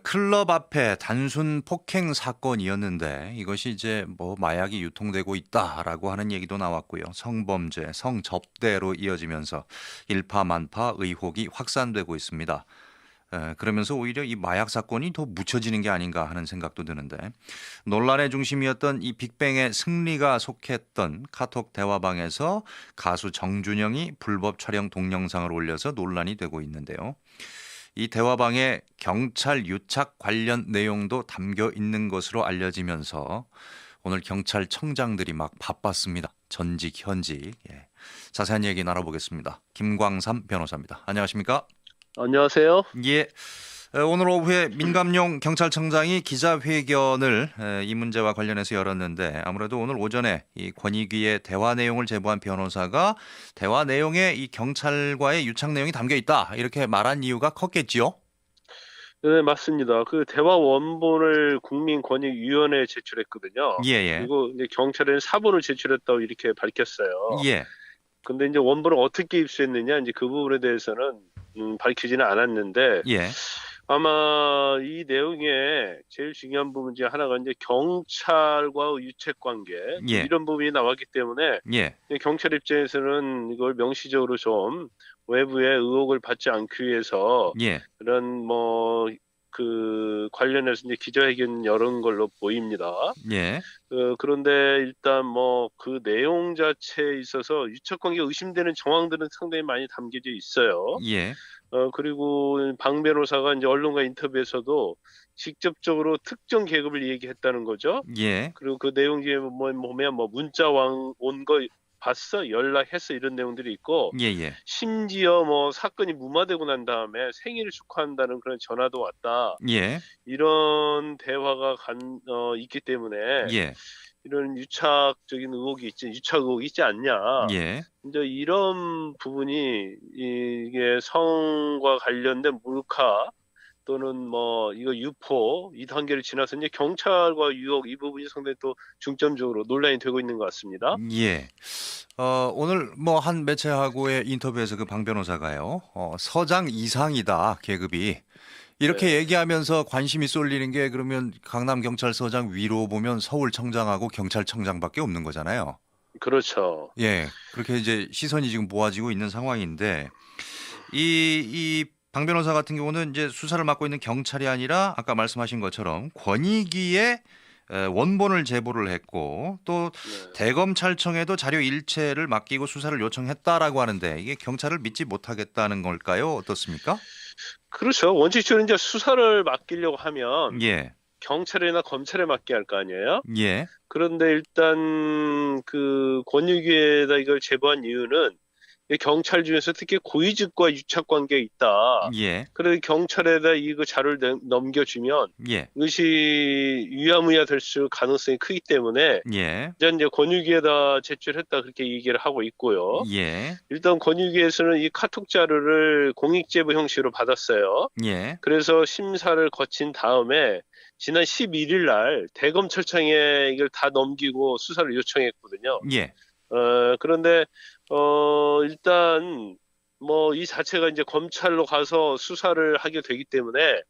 클럽 앞에 단순 폭행 사건이었는데 이것이 이제 뭐 마약이 유통되고 있다라고 하는 얘기도 나왔고요. 성범죄, 성접대로 이어지면서 일파만파 의혹이 확산되고 있습니다. 그러면서 오히려 이 마약 사건이 더 묻혀지는 게 아닌가 하는 생각도 드는데 논란의 중심이었던 이 빅뱅의 승리가 속했던 카톡 대화방에서 가수 정준영이 불법 촬영 동영상을 올려서 논란이 되고 있는데요. 이 대화방에 경찰 유착 관련 내용도 담겨 있는 것으로 알려지면서 오늘 경찰청장들이 막 바빴습니다. 전직, 현직. 예. 자세한 얘기 나눠보겠습니다. 김광삼 변호사입니다. 안녕하십니까? 안녕하세요. 예. 오늘 오후에 민감용 경찰청장이 기자회견을 이 문제와 관련해서 열었는데 아무래도 오늘 오전에 이 권익위의 대화 내용을 제보한 변호사가 대화 내용에 이 경찰과의 유착 내용이 담겨 있다 이렇게 말한 이유가 컸겠지요? 네, 맞습니다. 그 대화 원본을 국민권익위원회에 제출했거든요. 예, 예. 그리고 이제 경찰에는 사본을 제출했다고 이렇게 밝혔어요. 예. 근데 이제 원본을 어떻게 입수했느냐, 이제 그 부분에 대해서는 밝히지는 않았는데, 예. 아마 이 내용에 제일 중요한 부분 중에 하나가 이제 경찰과의 유착 관계, 뭐 예. 이런 부분이 나왔기 때문에 예. 경찰 입장에서는 이걸 명시적으로 좀 외부의 의혹을 받지 않기 위해서 예. 그런 그 관련해서 이제 기자회견 열은 걸로 보입니다. 예. 그런데 일단 그 내용 자체에 있어서 유착관계가 의심되는 정황들은 상당히 많이 담겨져 있어요. 예. 그리고 방 변호사가 이제 언론과 인터뷰에서도 직접적으로 특정 계급을 얘기했다는 거죠. 예. 그리고 그 내용 중에 보면 문자 온 거 봤어? 연락했어? 이런 내용들이 있고, 예. 예. 심지어 사건이 무마되고 난 다음에 생일을 축하한다는 그런 전화도 왔다. 예. 이런 대화가 있기 때문에 예. 이런 유착 의혹이 있지 않냐. 예. 이제 이런 부분이 이게 성과 관련된 몰카 또는 이거 유포 이 단계를 지나서 이제 경찰과 유혹 이 부분이 상당히 또 중점적으로 논란이 되고 있는 것 같습니다. 예. 오늘 한 매체하고의 인터뷰에서 그 방 변호사가요. 서장 이상이다, 계급이. 이렇게 네. 얘기하면서 관심이 쏠리는 게 그러면 강남경찰서장 위로 보면 서울청장하고 경찰청장밖에 없는 거잖아요. 그렇죠. 예. 그렇게 이제 시선이 지금 모아지고 있는 상황인데 이 방 변호사 같은 경우는 이제 수사를 맡고 있는 경찰이 아니라 아까 말씀하신 것처럼 권익위에 원본을 제보를 했고 또 네. 대검찰청에도 자료 일체를 맡기고 수사를 요청했다라고 하는데 이게 경찰을 믿지 못하겠다는 걸까요? 어떻습니까? 그렇죠. 원칙적으로 이제 수사를 맡기려고 하면 예. 경찰이나 검찰에 맡겨야 할 거 아니에요? 예. 그런데 일단 그 권익위에다 이걸 제보한 이유는 이 경찰 중에서 특히 고위직과 유착 관계가 있다. 예. 그래서 경찰에다 이거 자료를 넘겨주면 예. 이것이 유야무야 될 가능성이 크기 때문에 예. 이제 권익위에다 제출했다 그렇게 얘기를 하고 있고요. 예. 일단 권익위에서는 이 카톡 자료를 공익제보 형식으로 받았어요. 예. 그래서 심사를 거친 다음에 지난 11일 날 대검찰청에 이걸 다 넘기고 수사를 요청했거든요. 예. 그런데 일단 이 자체가 이제 검찰로 가서 수사를 하게 되기 때문에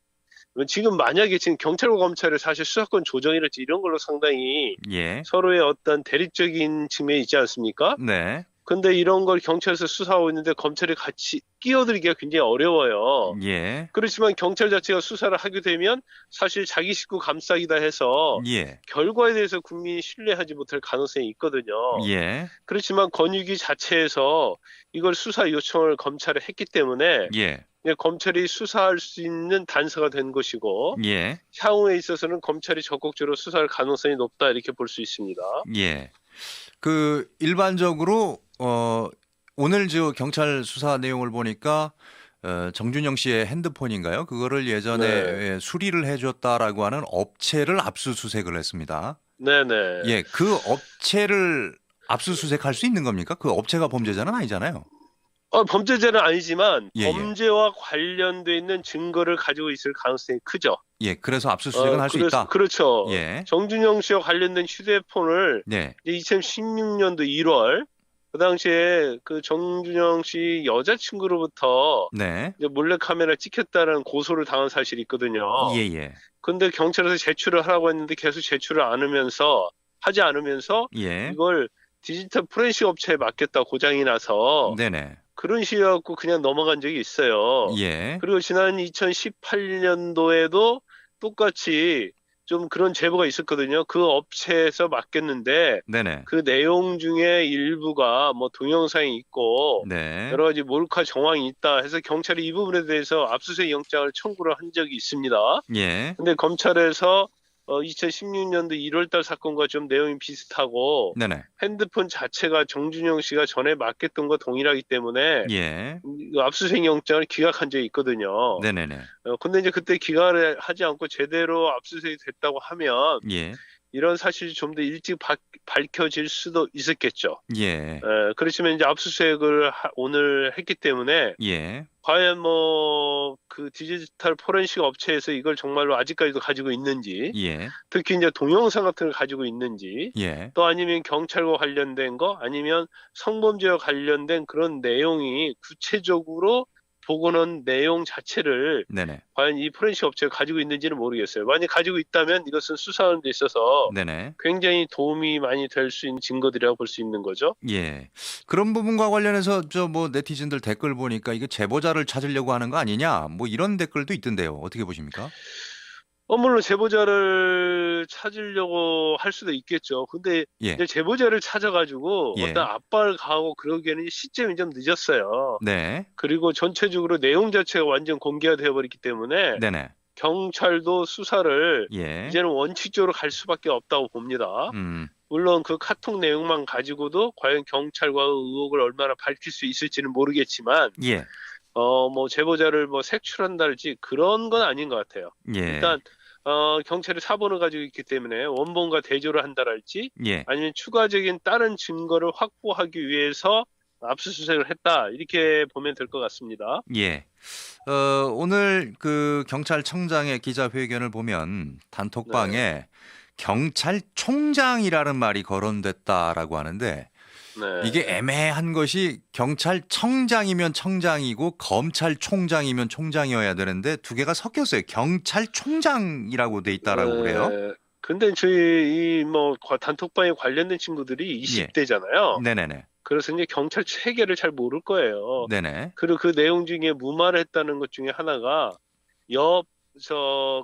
지금 만약에 지금 경찰과 검찰이 사실 수사권 조정이랄지 이런 걸로 상당히 예. 서로의 어떤 대립적인 측면이 있지 않습니까? 네. 근데 이런 걸 경찰에서 수사하고 있는데 검찰이 같이 끼어들기가 굉장히 어려워요. 예. 그렇지만 경찰 자체가 수사를 하게 되면 사실 자기 식구 감싸기다 해서 예. 결과에 대해서 국민이 신뢰하지 못할 가능성이 있거든요. 예. 그렇지만 권익위 자체에서 이걸 수사 요청을 검찰에 했기 때문에 예. 검찰이 수사할 수 있는 단서가 된 것이고 예. 향후에 있어서는 검찰이 적극적으로 수사할 가능성이 높다 이렇게 볼 수 있습니다. 예. 그 일반적으로 오늘 저 경찰 수사 내용을 보니까 정준영 씨의 핸드폰인가요? 그거를 예전에 네. 수리를 해줬다라고 하는 업체를 압수수색을 했습니다. 네네. 예, 그 업체를 압수수색할 수 있는 겁니까? 그 업체가 범죄자는 아니잖아요. 범죄자는 아니지만 예, 예. 범죄와 관련돼 있는 증거를 가지고 있을 가능성이 크죠. 예, 그래서 압수수색은 할 수 있다. 그렇죠. 예. 정준영 씨와 관련된 휴대폰을 네. 2016년도 1월 그 당시에 그 정준영 씨 여자친구로부터 네. 이제 몰래카메라 찍혔다는 고소를 당한 사실이 있거든요. 예예. 근데 경찰에서 제출을 하라고 했는데 계속 제출을 하지 않으면서 예. 이걸 디지털 포렌식 업체에 맡겼다 고장이 나서 네네. 그런 식이어갖고 그냥 넘어간 적이 있어요. 예. 그리고 지난 2018년도에도 똑같이 좀 그런 제보가 있었거든요. 그 업체에서 맡겼는데 네네. 그 내용 중에 일부가 뭐 동영상이 있고 네. 여러 가지 몰카 정황이 있다 해서 경찰이 이 부분에 대해서 압수수색 영장을 청구를 한 적이 있습니다. 예. 근데 검찰에서 2016년도 1월달 사건과 좀 내용이 비슷하고 네네. 핸드폰 자체가 정준영 씨가 전에 맡겼던 거 동일하기 때문에 예. 압수수색 영장을 기각한 적이 있거든요. 네네네. 근데 이제 그때 기각을 하지 않고 제대로 압수수색이 됐다고 하면 예. 이런 사실이 좀 더 일찍 밝혀질 수도 있었겠죠. 예. 그렇지만 이제 압수수색을 오늘 했기 때문에 예. 과연 뭐 그 디지털 포렌식 업체에서 이걸 정말로 아직까지도 가지고 있는지, 예. 특히 이제 동영상 같은 걸 가지고 있는지, 예. 또 아니면 경찰과 관련된 거, 아니면 성범죄와 관련된 그런 내용이 구체적으로 보고는 내용 자체를 네네. 과연 이 포렌식 업체가 가지고 있는지는 모르겠어요. 만약 가지고 있다면 이것은 수사하는 데 있어서 네네. 굉장히 도움이 많이 될 수 있는 증거들이라고 볼 수 있는 거죠. 예. 그런 부분과 관련해서 저 뭐 네티즌들 댓글 보니까 이게 제보자를 찾으려고 하는 거 아니냐 뭐 이런 댓글도 있던데요. 어떻게 보십니까? 물론 제보자를 찾으려고 할 수도 있겠죠. 근데 예. 이제 제보자를 찾아가지고 예. 어떤 압박을 가하고 그러기에는 시점이 좀 늦었어요. 네. 그리고 전체적으로 내용 자체가 완전 공개가 되어버렸기 때문에 네네. 경찰도 수사를 예. 이제는 원칙적으로 갈 수밖에 없다고 봅니다. 음. 물론 그 카톡 내용만 가지고도 과연 경찰과 의혹을 얼마나 밝힐 수 있을지는 모르겠지만, 예. 뭐 제보자를 뭐 색출한다든지 그런 건 아닌 것 같아요. 예. 일단 경찰이 사본을 가지고 있기 때문에 원본과 대조를 한다랄지 예. 아니면 추가적인 다른 증거를 확보하기 위해서 압수수색을 했다 이렇게 보면 될 것 같습니다. 예. 오늘 그 경찰청장의 기자회견을 보면 단톡방에 경찰총장이라는 말이 거론됐다라고 하는데 네. 이게 애매한 것이 경찰청장이면 청장이고 검찰총장이면 총장이어야 되는데 두 개가 섞였어요. 경찰총장이라고 돼 있다라고 그래요. 근데 저희 뭐 단톡방에 관련된 친구들이 20대잖아요. 네네네. 그래서 이제 경찰 체계를 잘 모를 거예요. 네네. 그리고 그 내용 중에 무마를 했다는 것 중에 하나가 옆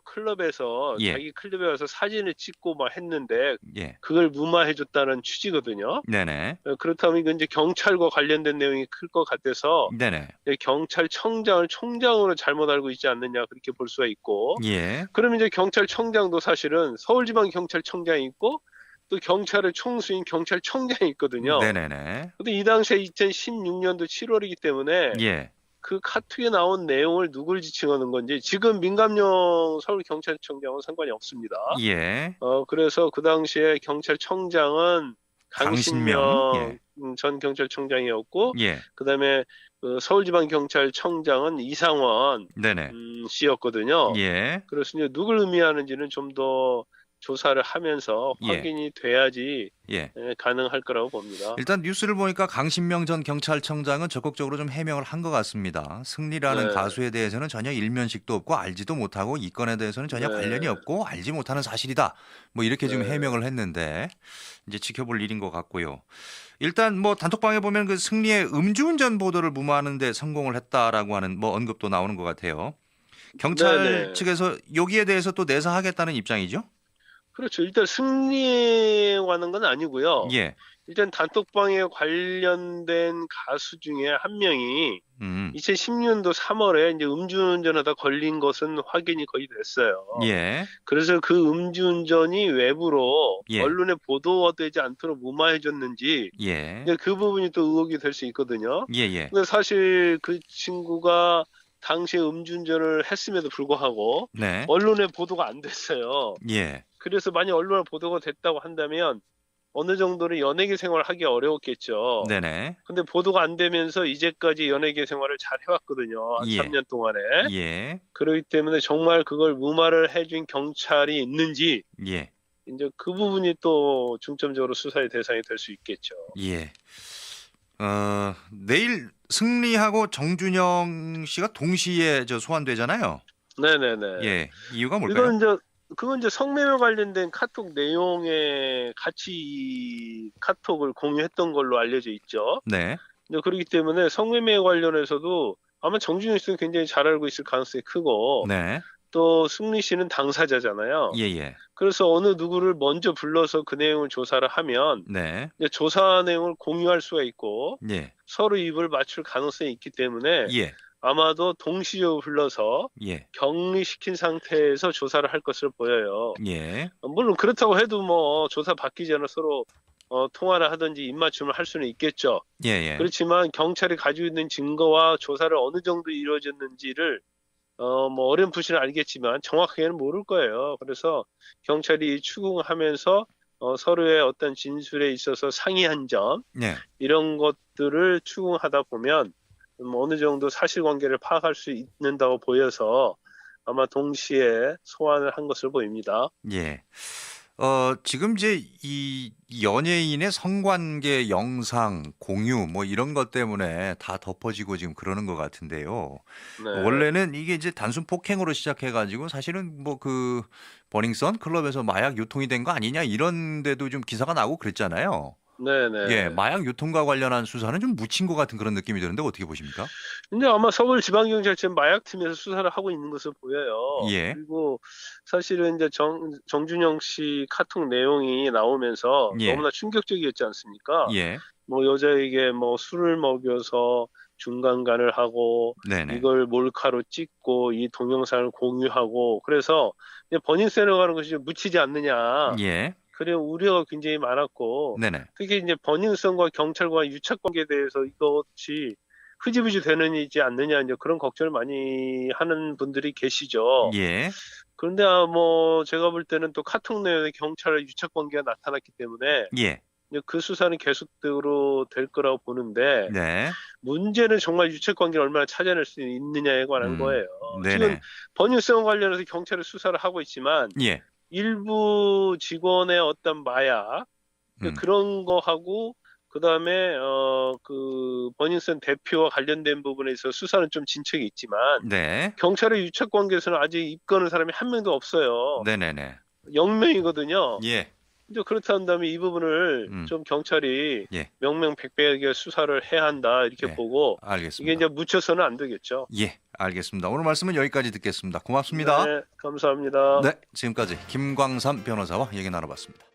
클럽에서 예. 자기 클럽에 와서 사진을 찍고 막 했는데 예. 그걸 무마해줬다는 취지거든요. 네네. 그렇다면 이건 이제 경찰과 관련된 내용이 클 것 같아서 네네. 경찰청장을 총장으로 잘못 알고 있지 않느냐 그렇게 볼 수가 있고, 예. 그러면 이제 경찰청장도 사실은 서울지방경찰청장이 있고 또 경찰의 총수인 경찰청장이 있거든요. 네네네. 근데 이 당시에 2016년도 7월이기 때문에 예. 그 카톡에 나온 내용을 누굴 지칭하는 건지 지금 민감용 서울경찰청장은 상관이 없습니다. 예. 그래서 그 당시에 경찰청장은 강신명 전 경찰청장이었고, 예. 그다음에 그 서울지방경찰청장은 이상원 네네. 씨였거든요. 예. 그래서 이제 누굴 의미하는지는 좀 더 조사를 하면서 예. 확인이 돼야지 예. 가능할 거라고 봅니다. 일단 뉴스를 보니까 강신명 전 경찰청장은 적극적으로 좀 해명을 한 것 같습니다. 승리라는 네. 가수에 대해서는 전혀 일면식도 없고 알지도 못하고 이 건에 대해서는 전혀 네. 관련이 없고 알지 못하는 사실이다. 뭐 이렇게 지금 네. 해명을 했는데 이제 지켜볼 일인 것 같고요. 일단 뭐 단톡방에 보면 그 승리의 음주운전 보도를 무마하는 데 성공을 했다라고 하는 뭐 언급도 나오는 것 같아요. 경찰 네네. 측에서 여기에 대해서 또 내사하겠다는 입장이죠? 그렇죠. 일단 승리에 관한 건 아니고요. 예. 일단 단톡방에 관련된 가수 중에 한 명이 2010년도 3월에 이제 음주운전하다 걸린 것은 확인이 거의 됐어요. 예. 그래서 그 음주운전이 외부로 예. 언론에 보도되지 않도록 무마해줬는지 예. 이제 그 부분이 또 의혹이 될 수 있거든요. 예예. 근데 사실 그 친구가 당시에 음주운전을 했음에도 불구하고 네. 언론에 보도가 안 됐어요. 예. 그래서 만약 언론에 보도가 됐다고 한다면 어느 정도는 연예계 생활을 하기 어려웠겠죠. 네네. 근데 보도가 안 되면서 이제까지 연예계 생활을 잘 해왔거든요. 한 예. 3년 동안에. 예. 그렇기 때문에 정말 그걸 무마를 해준 경찰이 있는지 예. 이제 그 부분이 또 중점적으로 수사의 대상이 될 수 있겠죠. 예. 내일 승리하고 정준영 씨가 동시에 소환되잖아요. 네네네. 예, 이유가 뭘까요? 이건 이제 그건 이제 성매매 관련된 카톡 내용에 같이 이 카톡을 공유했던 걸로 알려져 있죠. 네, 근데 그렇기 때문에 성매매 관련해서도 아마 정준영 씨는 굉장히 잘 알고 있을 가능성이 크고 네, 또 승리 씨는 당사자잖아요. 예, 예, 그래서 어느 누구를 먼저 불러서 그 내용을 조사를 하면 네, 이제 조사 내용을 공유할 수가 있고 예, 서로 입을 맞출 가능성이 있기 때문에 예, 아마도 동시에 불러서 예, 격리시킨 상태에서 조사를 할 것으로 보여요. 예, 물론 그렇다고 해도 뭐 조사 받기 전에 서로 통화를 하든지 입맞춤을 할 수는 있겠죠. 예, 예, 그렇지만 경찰이 가지고 있는 증거와 조사를 어느 정도 이루어졌는지를 뭐 어렴풋이는 알겠지만 정확하게는 모를 거예요. 그래서 경찰이 추궁하면서 서로의 어떤 진술에 있어서 상이한 점 예. 이런 것들을 추궁하다 보면 어느 정도 사실관계를 파악할 수 있는다고 보여서 아마 동시에 소환을 한 것으로 보입니다. 예. 지금 이제 이 연예인의 성관계 영상 공유 뭐 이런 것 때문에 다 덮어지고 지금 그러는 것 같은데요. 네. 원래는 이게 이제 단순 폭행으로 시작해가지고 사실은 뭐 그 버닝썬 클럽에서 마약 유통이 된 거 아니냐 이런 데도 좀 기사가 나고 그랬잖아요. 예, 네네. 마약 유통과 관련한 수사는 좀 묻힌 것 같은 그런 느낌이 드는데 어떻게 보십니까? 근데 아마 서울지방경찰청 마약팀에서 수사를 하고 있는 것으로 보여요. 예, 그리고 사실은 이제 정준영 씨 카톡 내용이 나오면서 예, 너무나 충격적이었지 않습니까? 예, 뭐 여자에게 뭐 술을 먹여서 중간간을 하고 네네, 이걸 몰카로 찍고 이 동영상을 공유하고 그래서 이제 버닝썬에 가는 것이 좀 묻히지 않느냐. 예, 그래 우려가 굉장히 많았고 네네, 특히 이제 버닝썬과 경찰과 유착 관계에 대해서 이것이 흐지부지 되는지 않느냐 이제 그런 걱정을 많이 하는 분들이 계시죠. 예, 그런데 뭐 제가 볼 때는 또 카톡 내용에 경찰의 유착 관계가 나타났기 때문에 예, 이제 그 수사는 계속적으로 될 거라고 보는데 네, 문제는 정말 유착 관계를 얼마나 찾아낼 수 있느냐에 관한 거예요. 지금 네네, 버닝썬 관련해서 경찰이 수사를 하고 있지만 예, 일부 직원의 어떤 마약 음, 그런 거하고 그다음에 그 버닝썬 대표와 관련된 부분에 있어서 수사는 좀 진척이 있지만 네, 경찰의 유착 관계에서는 아직 입건한 사람이 한 명도 없어요. 네네네, 0명이거든요. 예, 이제 그렇다 한다면 이 부분을 음, 좀 경찰이 예, 명명백백하게 수사를 해야 한다 이렇게 예, 보고 이게 알겠습니다. 이제 묻혀서는 안 되겠죠. 예, 알겠습니다. 오늘 말씀은 여기까지 듣겠습니다. 고맙습니다. 네, 감사합니다. 네, 지금까지 김광삼 변호사와 얘기 나눠봤습니다.